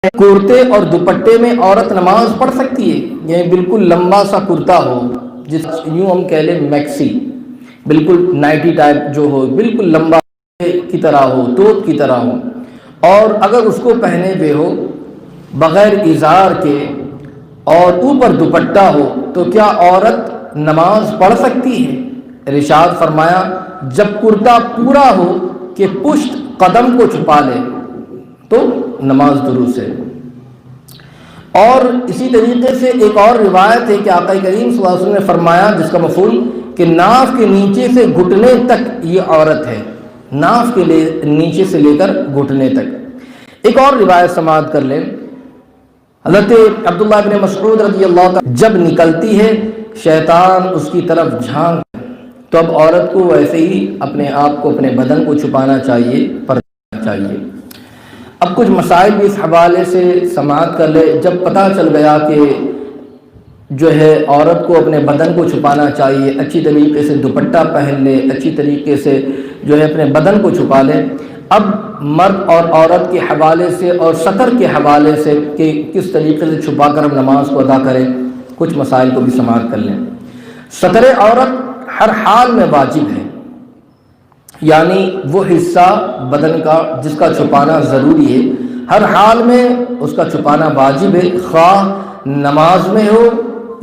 کرتے اور دوپٹے میں عورت نماز پڑھ سکتی ہے؟ یعنی بالکل لمبا سا کرتا ہو، جس یوں ہم کہہ لیں میکسی، بالکل نائٹی ٹائپ جو ہو، بالکل لمبا کی طرح ہو، توپ کی طرح ہو، اور اگر اس کو پہنے ہوئے ہو بغیر ازار کے اور اوپر دوپٹہ ہو، تو کیا عورت نماز پڑھ سکتی ہے؟ ارشاد فرمایا جب کرتا پورا ہو کہ پشت قدم کو چھپا لے تو نماز درست ہے۔ اور اسی طریقے سے ایک اور روایت ہے کہ آقا کریم صلی اللہ علیہ وسلم نے فرمایا، جس کا مفہوم کہ ناف کے نیچے سے گھٹنے تک یہ عورت ہے، ناف کے نیچے سے لے کر گھٹنے تک۔ ایک اور روایت سماعت کر لیں، حضرت عبداللہ بن مسعود رضی اللہ عنہ، جب نکلتی ہے شیطان اس کی طرف جھانک، تو اب عورت کو ویسے ہی اپنے آپ کو، اپنے بدن کو چھپانا چاہیے، پردہ چاہیے۔ اب کچھ مسائل بھی اس حوالے سے سماعت کر لے۔ جب پتہ چل گیا کہ جو ہے عورت کو اپنے بدن کو چھپانا چاہیے، اچھی طریقے سے دوپٹہ پہن لے، اچھی طریقے سے جو ہے اپنے بدن کو چھپا لے، اب مرد اور عورت کے حوالے سے اور سطر کے حوالے سے کہ کس طریقے سے چھپا کر ہم نماز کو ادا کریں، کچھ مسائل کو بھی سماعت کر لیں۔ سطر عورت ہر حال میں واجب ہے، یعنی وہ حصہ بدن کا جس کا چھپانا ضروری ہے، ہر حال میں اس کا چھپانا واجب ہے، خواہ نماز میں ہو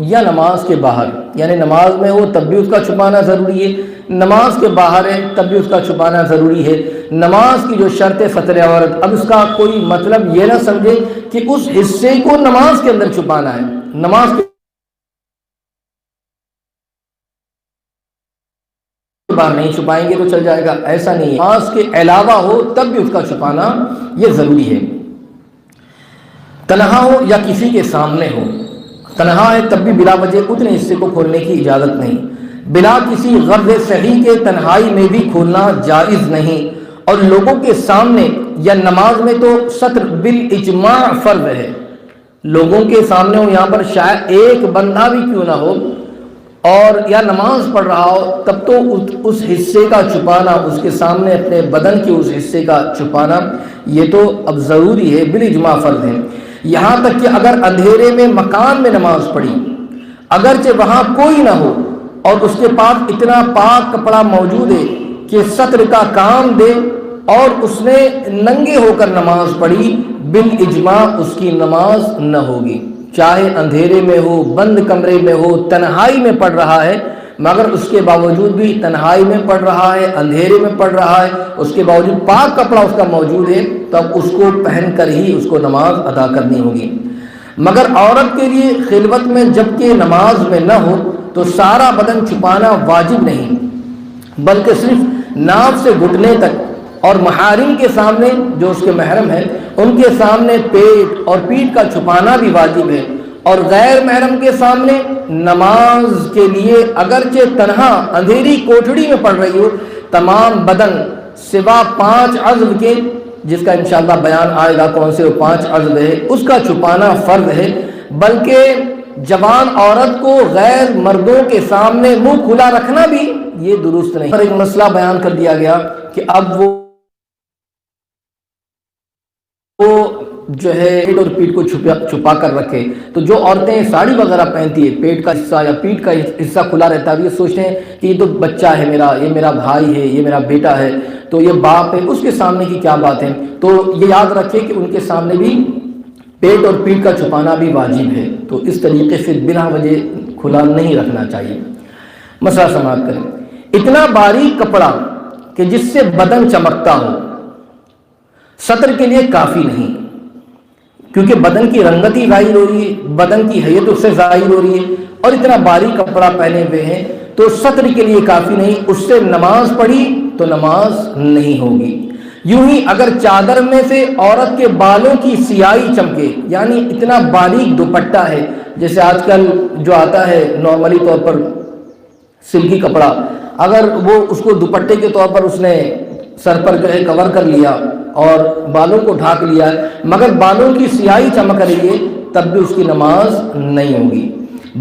یا نماز کے باہر۔ یعنی نماز میں ہو تب بھی اس کا چھپانا ضروری ہے، نماز کے باہر ہے تب بھی اس کا چھپانا ضروری ہے۔ نماز کی جو شرط ہے سطر عورت، اب اس کا کوئی مطلب یہ نہ سمجھے کہ اس حصے کو نماز کے اندر چھپانا ہے، نماز کے باہر نہیں چھپائیں گے تو چل جائے گا، ایسا نہیں ہے، نماز کے علاوہ ہو تب بھی اس کا چھپانا یہ ضروری ہے۔ تنہا ہو یا کسی کے سامنے ہو، تنہا ہے تب بھی بلا وجہ اتنے حصے کو کھولنے کی اجازت نہیں، بلا کسی غرض صحیح کے تنہائی میں بھی کھولنا جائز نہیں، اور لوگوں کے سامنے یا نماز میں تو سطر بالاجماع فرض ہے، لوگوں کے سامنے ہو، یہاں پر شاید ایک بندہ بھی کیوں نہ ہو اور یا نماز پڑھ رہا ہو، تب تو اس حصے کا چھپانا، اس کے سامنے اپنے بدن کے اس حصے کا چھپانا یہ تو اب ضروری ہے، بالاجماع فرض ہے۔ یہاں تک کہ اگر اندھیرے میں مکان میں نماز پڑھی، اگرچہ وہاں کوئی نہ ہو اور اس کے پاس اتنا پاک کپڑا موجود ہے کہ سطر کا کام دے، اور اس نے ننگے ہو کر نماز پڑھی، بالاجماع اس کی نماز نہ ہوگی، چاہے اندھیرے میں ہو، بند کمرے میں ہو، تنہائی میں پڑھ رہا ہے، مگر اس کے باوجود بھی تنہائی میں پڑھ رہا ہے، اندھیرے میں پڑھ رہا ہے، اس کے باوجود پاک کپڑا اس کا موجود ہے، تب اس کو پہن کر ہی اس کو نماز ادا کرنی ہوگی۔ مگر عورت کے لیے خلوت میں جبکہ نماز میں نہ ہو تو سارا بدن چھپانا واجب نہیں، بلکہ صرف ناف سے گھٹنے تک، اور محارم کے سامنے جو اس کے محرم ہیں ان کے سامنے پیٹ اور پیٹھ کا چھپانا بھی واجب ہے، اور غیر محرم کے سامنے نماز کے لیے اگرچہ تنہا اندھیری کوٹھڑی میں پڑھ رہی ہو، تمام بدن سوا 5 عضو کے، جس کا انشاءاللہ بیان آئے گا کون سے وہ 5 عضو ہے، اس کا چھپانا فرض ہے، بلکہ جوان عورت کو غیر مردوں کے سامنے منہ کھلا رکھنا بھی یہ درست نہیں۔ اور ایک مسئلہ بیان کر دیا گیا کہ اب وہ جو ہے پیٹ اور پیٹھ کو چھپا کر رکھے، تو جو عورتیں ساڑی وغیرہ پہنتی ہے، پیٹ کا حصہ یا پیٹھ کا حصہ کھلا رہتا ہے، یہ سوچتے ہیں کہ یہ تو بچہ ہے میرا، یہ میرا بھائی ہے، یہ میرا بیٹا ہے، تو یہ باپ ہے، اس کے سامنے کی کیا بات ہے، تو یہ یاد رکھے کہ ان کے سامنے بھی پیٹ اور پیٹھ کا چھپانا بھی واجب ہے، تو اس طریقے سے بلا وجہ کھلا نہیں رکھنا چاہیے۔ مسئلہ سماعت کریں، اتنا باریک کپڑا کہ جس سے بدن چمکتا ہو سطر کے لیے کافی نہیں، کیونکہ بدن کی رنگت ہی ظاہر ہو رہی ہے، بدن کی حیت اس سے ظاہر ہو رہی ہے، اور اتنا باریک کپڑا پہنے ہوئے ہیں تو سطر کے لیے کافی نہیں، اس سے نماز پڑھی تو نماز نہیں ہوگی۔ یوں ہی اگر چادر میں سے عورت کے بالوں کی سیاہی چمکے، یعنی اتنا باریک دوپٹہ ہے، جیسے آج کل جو آتا ہے نارملی طور پر سلکی کپڑا، اگر وہ اس کو دوپٹے کے طور پر اس نے سر پر جو ہے کور کر لیا اور بالوں کو ڈھانک لیا، مگر بالوں کی سیاہی چمک رہی ہے، تب بھی اس کی نماز نہیں ہوگی۔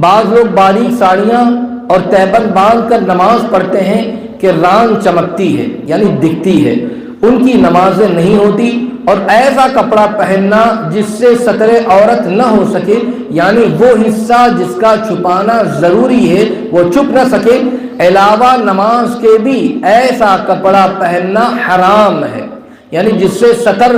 بعض لوگ باریک ساڑیاں اور تہبند باندھ کر نماز پڑھتے ہیں کہ ران چمکتی ہے، یعنی دکھتی ہے، ان کی نمازیں نہیں ہوتی، اور ایسا کپڑا پہننا جس سے ستر عورت نہ ہو سکے، یعنی وہ حصہ جس کا چھپانا ضروری ہے وہ چھپ نہ سکے، علاوہ نماز کے بھی ایسا کپڑا پہننا حرام ہے، یعنی جس سے ستر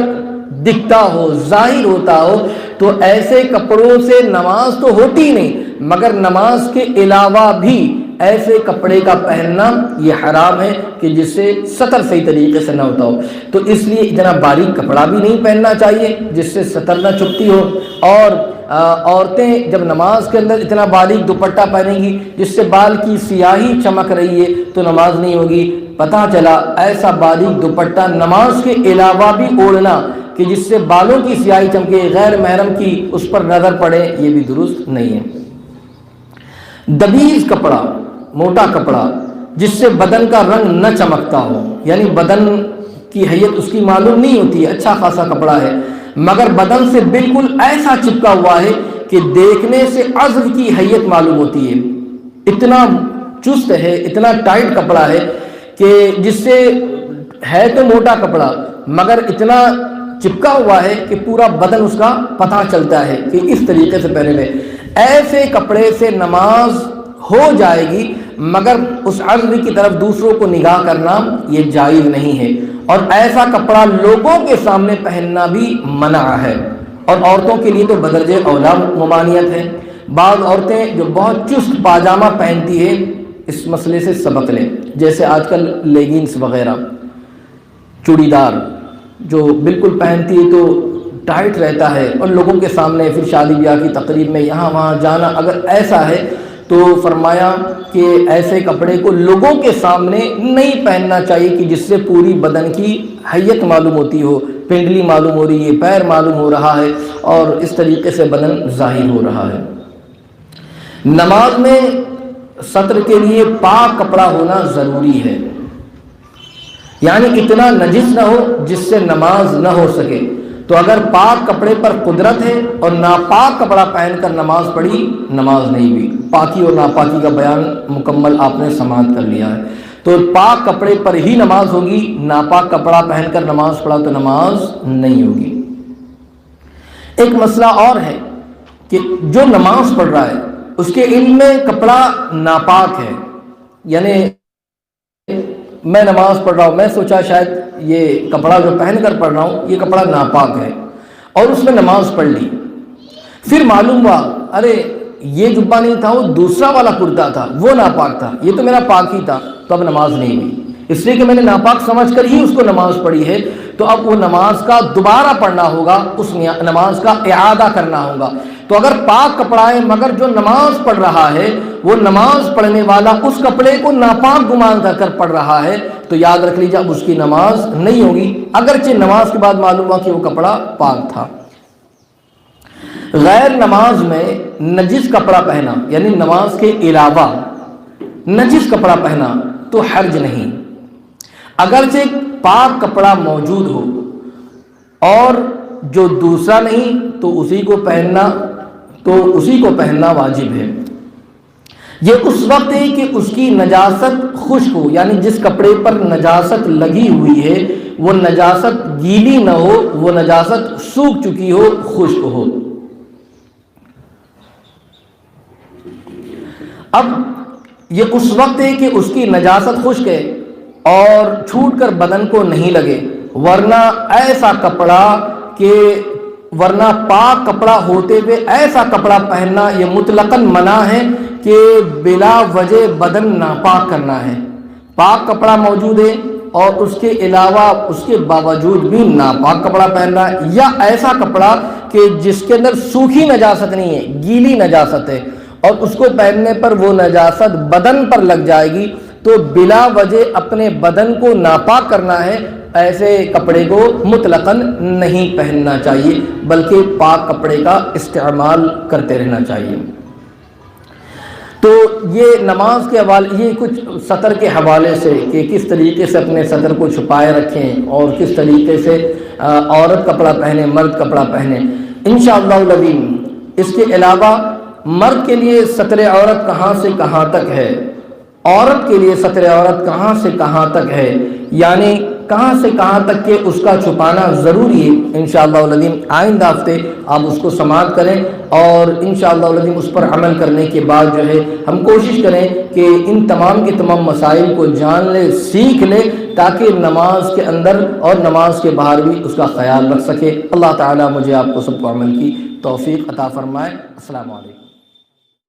دکھتا ہو، ظاہر ہوتا ہو، تو ایسے کپڑوں سے نماز تو ہوتی نہیں، مگر نماز کے علاوہ بھی ایسے کپڑے کا پہننا یہ حرام ہے کہ جس سے ستر صحیح طریقے سے نہ ہوتا ہو۔ تو اس لیے اتنا باریک کپڑا بھی نہیں پہننا چاہیے جس سے ستر نہ چھپتی ہو، اور عورتیں جب نماز کے اندر اتنا باریک دوپٹہ پہنیں گی جس سے بال کی سیاہی چمک رہی ہے تو نماز نہیں ہوگی۔ پتہ چلا ایسا باریک دوپٹہ نماز کے علاوہ بھی اوڑھنا کہ جس سے بالوں کی سیاہی چمکے، غیر محرم کی اس پر نظر پڑے، یہ بھی درست نہیں ہے۔ دبیز کپڑا، موٹا کپڑا جس سے بدن کا رنگ نہ چمکتا ہو، یعنی بدن کی حیت اس کی معلوم نہیں ہوتی ہے، اچھا خاصا کپڑا ہے مگر بدن سے بالکل ایسا چپکا ہوا ہے کہ دیکھنے سے عضو کی حیت معلوم ہوتی ہے، اتنا چست ہے، اتنا ٹائٹ کپڑا ہے کہ جس سے ہے تو موٹا کپڑا مگر اتنا چپکا ہوا ہے کہ پورا بدن اس کا پتہ چلتا ہے کہ اس طریقے سے پہنے ہوئے، ایسے کپڑے سے نماز ہو جائے گی مگر اس عضو کی طرف دوسروں کو نگاہ کرنا یہ جائز نہیں ہے، اور ایسا کپڑا لوگوں کے سامنے پہننا بھی منع ہے، اور عورتوں کے لیے تو بدرجہ اولا ممانعت ہے۔ بعض عورتیں جو بہت چست پاجامہ پہنتی ہے اس مسئلے سے سبق لیں، جیسے آج کل لیگنگز وغیرہ، چوڑی دار جو بالکل پہنتی ہے تو ٹائٹ رہتا ہے، اور لوگوں کے سامنے پھر شادی بیاہ کی تقریب میں یہاں وہاں جانا، اگر ایسا ہے تو فرمایا کہ ایسے کپڑے کو لوگوں کے سامنے نہیں پہننا چاہیے کہ جس سے پوری بدن کی حیت معلوم ہوتی ہو، پنڈلی معلوم ہو رہی ہے، پیر معلوم ہو رہا ہے، اور اس طریقے سے بدن ظاہر ہو رہا ہے۔ نماز میں ستر کے لیے پاک کپڑا ہونا ضروری ہے، یعنی اتنا نجس نہ ہو جس سے نماز نہ ہو سکے۔ تو اگر پاک کپڑے پر قدرت ہے اور ناپاک کپڑا پہن کر نماز پڑھی، نماز نہیں ہوئی۔ پاکی اور ناپاکی کا بیان مکمل آپ نے سماعت کر لیا ہے، تو پاک کپڑے پر ہی نماز ہوگی، ناپاک کپڑا پہن کر نماز پڑھا تو نماز نہیں ہوگی۔ ایک مسئلہ اور ہے کہ جو نماز پڑھ رہا ہے اس کے علم میں کپڑا ناپاک ہے، یعنی میں نماز پڑھ رہا ہوں، میں سوچا شاید یہ کپڑا جو پہن کر پڑھ رہا ہوں یہ کپڑا ناپاک ہے، اور اس میں نماز پڑھ لی، پھر معلوم ہوا ارے یہ جبہ نہیں تھا، وہ دوسرا والا کرتا تھا، وہ ناپاک تھا، یہ تو میرا پاک ہی تھا، تو اب نماز نہیں ہوئی، اس لیے کہ میں نے ناپاک سمجھ کر ہی اس کو نماز پڑھی ہے، تو اب وہ نماز کا دوبارہ پڑھنا ہوگا، اس نماز کا اعادہ کرنا ہوگا۔ تو اگر پاک کپڑا ہے مگر جو نماز پڑھ رہا ہے وہ نماز پڑھنے والا اس کپڑے کو ناپاک گمان کر پڑھ رہا ہے، تو یاد رکھ لیجیے اب اس کی نماز نہیں ہوگی، اگرچہ نماز کے بعد معلوم ہوا کہ وہ کپڑا پاک تھا۔ غیر نماز میں نجس کپڑا پہنا، یعنی نماز کے علاوہ نجس کپڑا پہنا تو حرج نہیں، اگرچہ پاک کپڑا موجود ہو اور جو دوسرا نہیں تو اسی کو پہننا واجب ہے۔ یہ اس وقت ہے کہ اس کی نجاست خشک ہو، یعنی جس کپڑے پر نجاست لگی ہوئی ہے وہ نجاست گیلی نہ ہو، وہ نجاست سوکھ چکی ہو، خشک ہو۔ اب یہ اس وقت ہے کہ اس کی نجاست خشک ہے اور چھوٹ کر بدن کو نہیں لگے، ورنہ ایسا کپڑا کہ ورنہ پاک کپڑا ہوتے ہوئے ایسا کپڑا پہننا یہ مطلقاً منع ہے کہ بلا وجہ بدن ناپاک کرنا ہے۔ پاک کپڑا موجود ہے اور اس کے علاوہ اس کے باوجود بھی ناپاک کپڑا پہننا ہے، یا ایسا کپڑا کہ جس کے اندر سوکھی نجاست نہیں ہے، گیلی نجاست ہے، اور اس کو پہننے پر وہ نجاست بدن پر لگ جائے گی، تو بلا وجہ اپنے بدن کو ناپاک کرنا ہے، ایسے کپڑے کو مطلقاً نہیں پہننا چاہیے بلکہ پاک کپڑے کا استعمال کرتے رہنا چاہیے۔ تو یہ نماز کے حوالے، یہ کچھ سطر کے حوالے سے کہ کس طریقے سے اپنے سطر کو چھپائے رکھیں اور کس طریقے سے عورت کپڑا پہنے، مرد کپڑا پہنے، انشاءاللہ العظیم۔ اس کے علاوہ مرد کے لیے سطر عورت کہاں سے کہاں تک ہے، عورت کے لیے سطر عورت کہاں سے کہاں تک ہے، یعنی کہاں سے کہاں تک کہ اس کا چھپانا ضروری ہے، انشاءاللہ العظیم آئندہ ہفتے آپ اس کو سماعت کریں، اور انشاءاللہ العظیم اس پر عمل کرنے کے بعد جو ہے ہم کوشش کریں کہ ان تمام کے تمام مسائل کو جان لیں، سیکھ لیں، تاکہ نماز کے اندر اور نماز کے باہر بھی اس کا خیال رکھ سکے۔ اللہ تعالیٰ مجھے آپ کو سب کو عمل کی توفیق عطا فرمائے۔ السلام علیکم۔